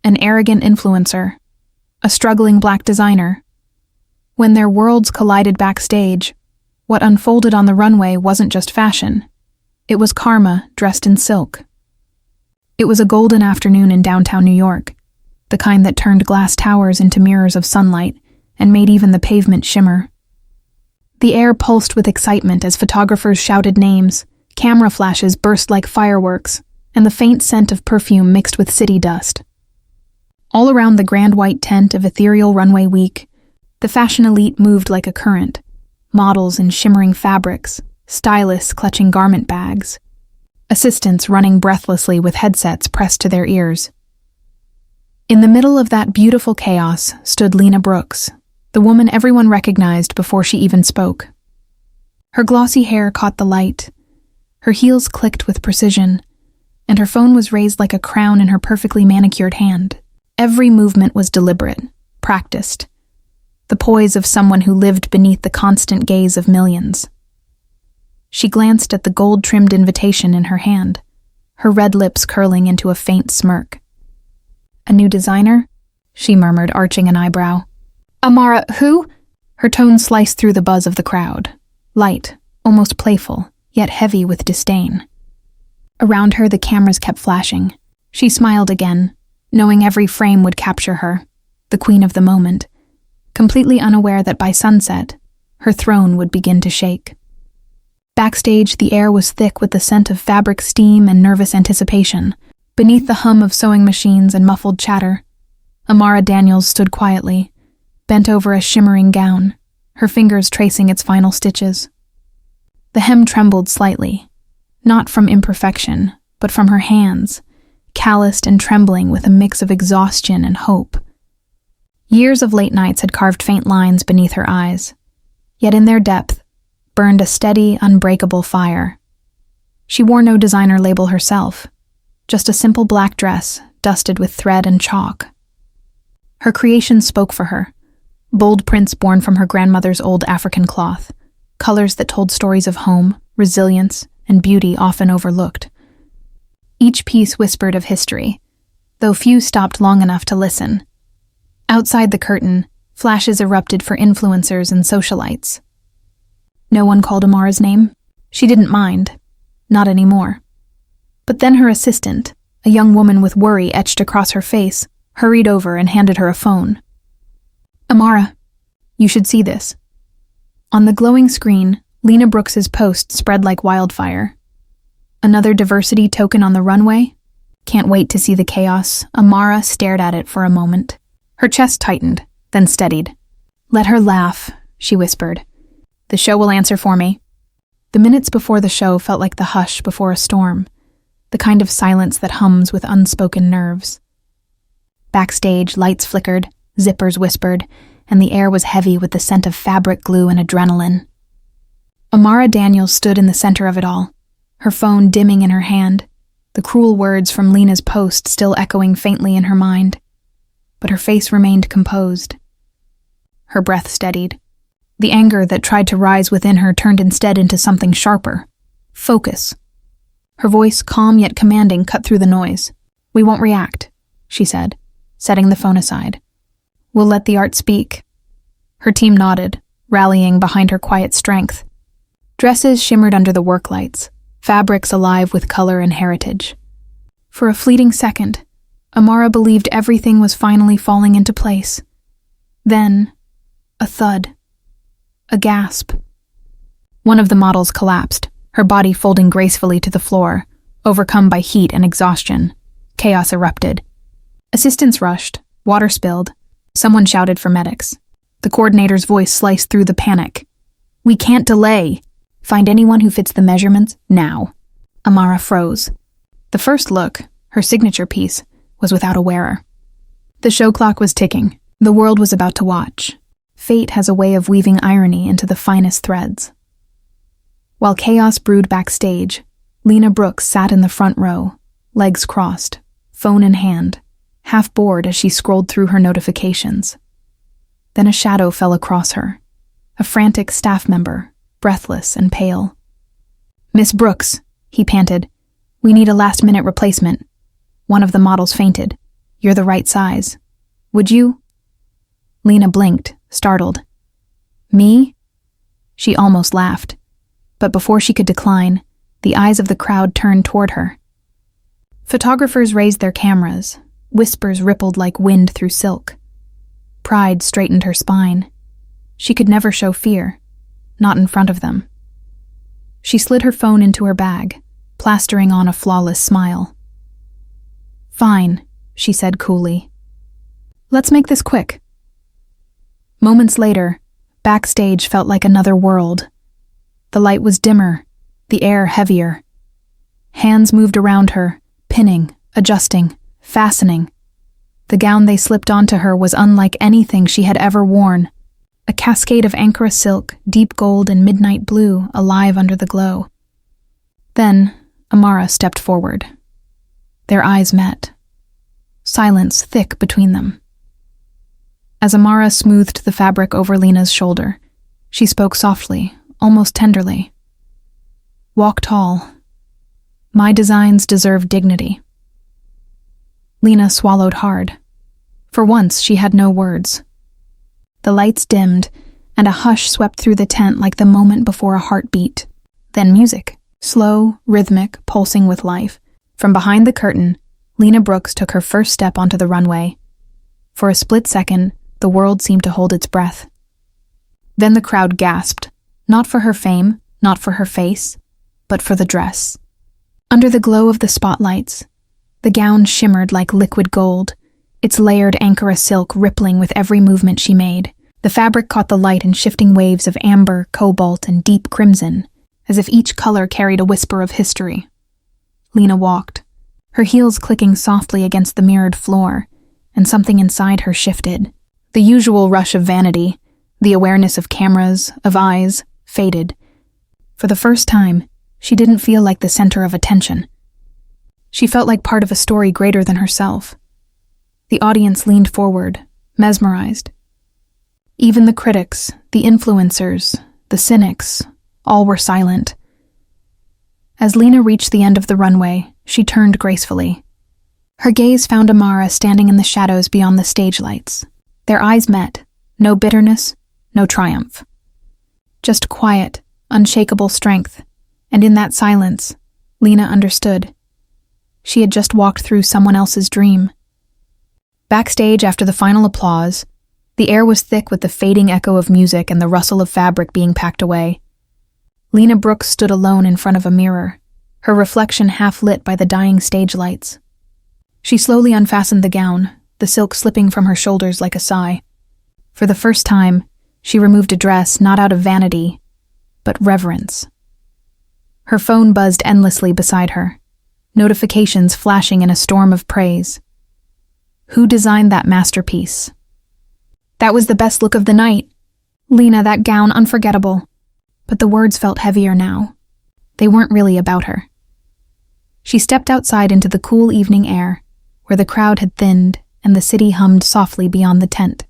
an arrogant influencer, a struggling Black designer. When their worlds collided backstage, what unfolded on the runway wasn't just fashion. It was Karma dressed in silk. It was a golden afternoon in downtown New York, the kind that turned glass towers into mirrors of sunlight and made even the pavement shimmer. The air pulsed with excitement as photographers shouted names, camera flashes burst like fireworks, and the faint scent of perfume mixed with city dust. All around the grand white tent of ethereal Runway Week, the fashion elite moved like a current, models in shimmering fabrics, stylists clutching garment bags, assistants running breathlessly with headsets pressed to their ears. In the middle of that beautiful chaos stood Lena Brooks, the woman everyone recognized before she even spoke. Her glossy hair caught the light, her heels clicked with precision, and her phone was raised like a crown in her perfectly manicured hand. Every movement was deliberate, practiced, the poise of someone who lived beneath the constant gaze of millions. She glanced at the gold-trimmed invitation in her hand, her red lips curling into a faint smirk. "A new designer?" she murmured, arching an eyebrow. "Amara, who?" Her tone sliced through the buzz of the crowd, light, almost playful, yet heavy with disdain. Around her, the cameras kept flashing. She smiled again, knowing every frame would capture her, the queen of the moment, completely unaware that by sunset, her throne would begin to shake. Backstage, the air was thick with the scent of fabric steam and nervous anticipation. Beneath the hum of sewing machines and muffled chatter, Amara Daniels stood quietly, bent over a shimmering gown, her fingers tracing its final stitches. The hem trembled slightly, not from imperfection, but from her hands, calloused and trembling with a mix of exhaustion and hope. Years of late nights had carved faint lines beneath her eyes, yet in their depth burned a steady, unbreakable fire. She wore no designer label herself, just a simple black dress dusted with thread and chalk. Her creation spoke for her, bold prints born from her grandmother's old African cloth, colors that told stories of home, resilience, and beauty often overlooked. Each piece whispered of history, though few stopped long enough to listen. Outside the curtain, flashes erupted for influencers and socialites. No one called Amara's name. She didn't mind. Not anymore. But then her assistant, a young woman with worry etched across her face, hurried over and handed her a phone. "Amara, you should see this." On the glowing screen, Lena Brooks's post spread like wildfire. "Another diversity token on the runway? Can't wait to see the chaos." Amara stared at it for a moment. Her chest tightened, then steadied. "Let her laugh," she whispered. "The show will answer for me." The minutes before the show felt like the hush before a storm, the kind of silence that hums with unspoken nerves. Backstage, lights flickered, zippers whispered, and the air was heavy with the scent of fabric glue and adrenaline. Amara Daniels stood in the center of it all, her phone dimming in her hand, the cruel words from Lena's post still echoing faintly in her mind. But her face remained composed. Her breath steadied. The anger that tried to rise within her turned instead into something sharper. Focus. Her voice, calm yet commanding, cut through the noise. "We won't react," she said, setting the phone aside. "We'll let the art speak." Her team nodded, rallying behind her quiet strength. Dresses shimmered under the work lights, fabrics alive with color and heritage. For a fleeting second, Amara believed everything was finally falling into place. Then, a thud. A gasp. One of the models collapsed, her body folding gracefully to the floor, overcome by heat and exhaustion. Chaos erupted. Assistants rushed, water spilled. Someone shouted for medics. The coordinator's voice sliced through the panic. "We can't delay. Find anyone who fits the measurements, now." Amara froze. The first look, her signature piece, was without a wearer. The show clock was ticking. The world was about to watch. Fate has a way of weaving irony into the finest threads. While chaos brewed backstage, Lena Brooks sat in the front row, legs crossed, phone in hand, half bored as she scrolled through her notifications. Then a shadow fell across her, a frantic staff member, breathless and pale. "Miss Brooks," he panted, "we need a last-minute replacement. One of the models fainted. "You're the right size. Would you?" Lena blinked, startled. "Me?" She almost laughed, but before she could decline, the eyes of the crowd turned toward her. Photographers raised their cameras. Whispers rippled like wind through silk. Pride straightened her spine. She could never show fear, not in front of them. She slid her phone into her bag, plastering on a flawless smile. "Fine," she said coolly. "Let's make this quick." Moments later, backstage felt like another world. The light was dimmer, the air heavier. Hands moved around her, pinning, adjusting, fastening. The gown they slipped onto her was unlike anything she had ever worn. A cascade of Ankara silk, deep gold and midnight blue, alive under the glow. Then, Amara stepped forward. Their eyes met. Silence thick between them. As Amara smoothed the fabric over Lena's shoulder, she spoke softly, almost tenderly. "Walk tall. My designs deserve dignity." Lena swallowed hard. For once, she had no words. The lights dimmed, and a hush swept through the tent like the moment before a heartbeat. Then music, slow, rhythmic, pulsing with life. From behind the curtain, Lena Brooks took her first step onto the runway. For a split second, the world seemed to hold its breath. Then the crowd gasped, not for her fame, not for her face, but for the dress. Under the glow of the spotlights, the gown shimmered like liquid gold, its layered Ankara silk rippling with every movement she made. The fabric caught the light in shifting waves of amber, cobalt, and deep crimson, as if each color carried a whisper of history. Lena walked, her heels clicking softly against the mirrored floor, and something inside her shifted. The usual rush of vanity, the awareness of cameras, of eyes, faded. For the first time, she didn't feel like the center of attention. She felt like part of a story greater than herself. The audience leaned forward, mesmerized. Even the critics, the influencers, the cynics, all were silent. As Lena reached the end of the runway, she turned gracefully. Her gaze found Amara standing in the shadows beyond the stage lights. Their eyes met, no bitterness, no triumph. Just quiet, unshakable strength, and in that silence, Lena understood. She had just walked through someone else's dream. Backstage, after the final applause, the air was thick with the fading echo of music and the rustle of fabric being packed away. Lena Brooks stood alone in front of a mirror, her reflection half lit by the dying stage lights. She slowly unfastened the gown, the silk slipping from her shoulders like a sigh. For the first time, she removed a dress not out of vanity, but reverence. Her phone buzzed endlessly beside her, notifications flashing in a storm of praise. Who designed that masterpiece? "That was the best look of the night. Lena, that gown, unforgettable." But the words felt heavier now. They weren't really about her. She stepped outside into the cool evening air, where the crowd had thinned and the city hummed softly beyond the tent.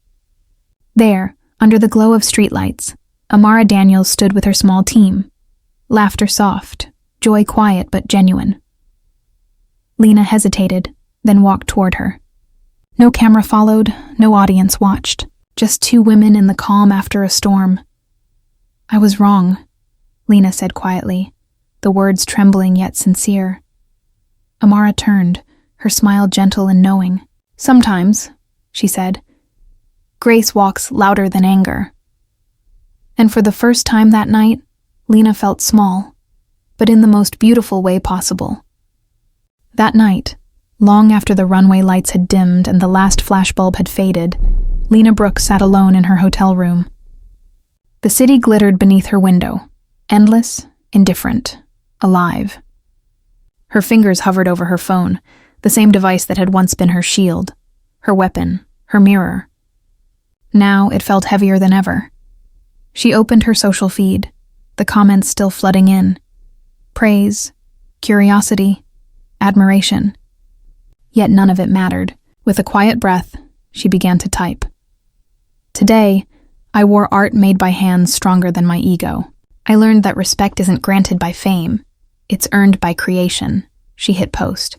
There, under the glow of streetlights, Amara Daniels stood with her small team, laughter soft, joy quiet but genuine. Lena hesitated, then walked toward her. No camera followed, no audience watched, just two women in the calm after a storm. "I was wrong," Lena said quietly, the words trembling yet sincere. Amara turned, her smile gentle and knowing. "Sometimes," she said, "grace walks louder than anger." And for the first time that night, Lena felt small, but in the most beautiful way possible. That night, long after the runway lights had dimmed and the last flashbulb had faded, Lena Brooks sat alone in her hotel room. The city glittered beneath her window, endless, indifferent, alive. Her fingers hovered over her phone, the same device that had once been her shield, her weapon, her mirror. Now it felt heavier than ever. She opened her social feed, the comments still flooding in. Praise, curiosity, admiration. Yet none of it mattered. With a quiet breath, she began to type. "Today, I wore art made by hands stronger than my ego. I learned that respect isn't granted by fame. It's earned by creation." She hit post.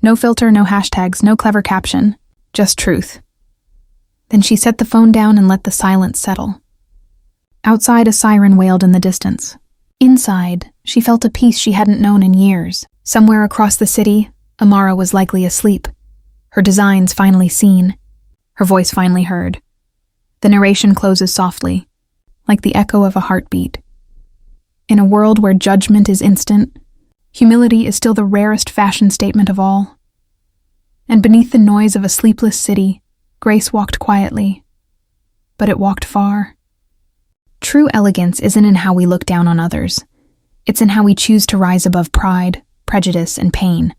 No filter, no hashtags, no clever caption. just truth. Then she set the phone down and let the silence settle. Outside, a siren wailed in the distance. Inside, she felt a peace she hadn't known in years. Somewhere across the city, Amara was likely asleep. Her designs finally seen. Her voice finally heard. The narration closes softly, like the echo of a heartbeat. In a world where judgment is instant, humility is still the rarest fashion statement of all. And beneath the noise of a sleepless city, Grace walked quietly, but it walked far. True elegance isn't in how we look down on others. It's in how we choose to rise above pride, prejudice, and pain.